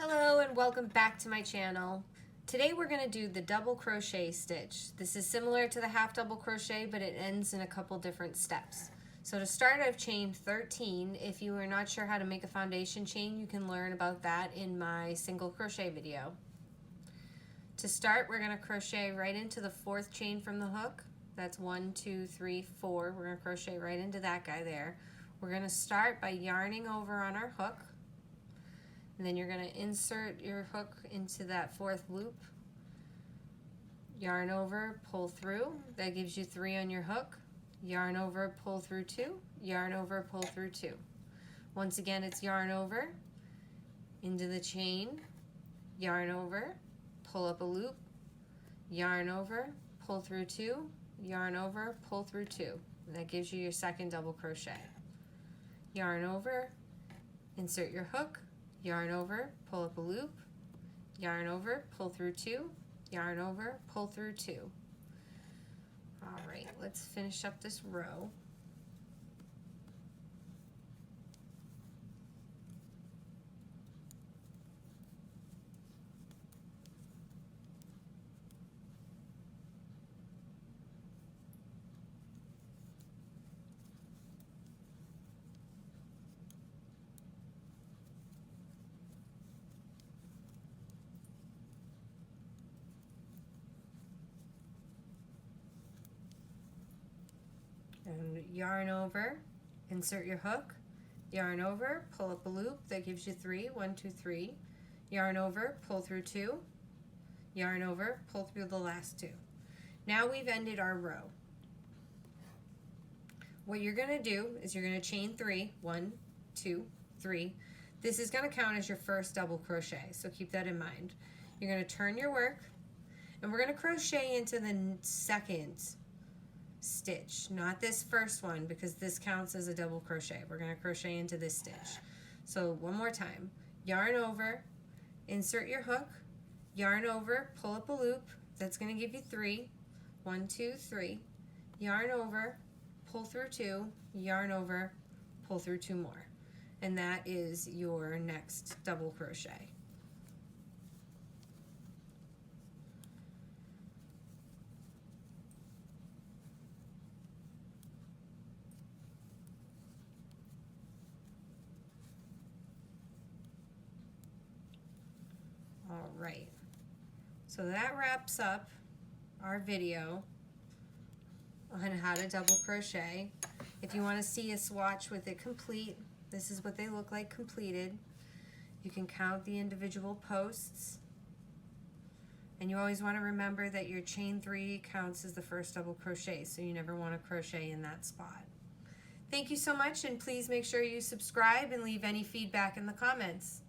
Hello and welcome back to my channel. Today we're going to do the double crochet stitch. This is similar to the half double crochet, but it ends in a couple different steps. So to start, I've chained 13. If you are not sure how to make a foundation chain, you can learn about that in my single crochet video. To start, we're going to crochet right into the fourth chain from the hook. That's 1, 2, 3, 4. We're going to crochet right into that guy there. We're going to start by yarning over on our hook. And then you're going to insert your hook into that fourth loop, yarn over, pull through. That gives you 3 on your hook. Yarn over, pull through 2, yarn over, pull through 2. Once again, it's yarn over, into the chain, yarn over, pull up a loop, yarn over, pull through 2, yarn over, pull through 2. And that gives you your second double crochet. Yarn over, insert your hook, yarn over, pull up a loop, yarn over, pull through 2, yarn over, pull through 2. All right, let's finish up this row. And yarn over, insert your hook, yarn over, pull up a loop. That gives you 3, 1, 2, 3. Yarn over, pull through 2, yarn over, pull through the last 2. Now we've ended our row. What you're going to do is you're going to chain 3, 1, 2, 3. This is going to count as your first double crochet, so keep that in mind. You're going to turn your work, and we're going to crochet into the second stitch, not this first one, because this counts as a double crochet. We're going to crochet into this stitch. So one more time, yarn over, insert your hook, yarn over, pull up a loop. That's going to give you 3, 1, 2, 3. Yarn over, pull through 2, yarn over, pull through 2 more, and that is your next double crochet. All right, so that wraps up our video on how to double crochet. If you want to see a swatch with it complete, this is what they look like completed. You can count the individual posts, and you always want to remember that your chain 3 counts as the first double crochet, so you never want to crochet in that spot. Thank you so much, and please make sure you subscribe and leave any feedback in the comments.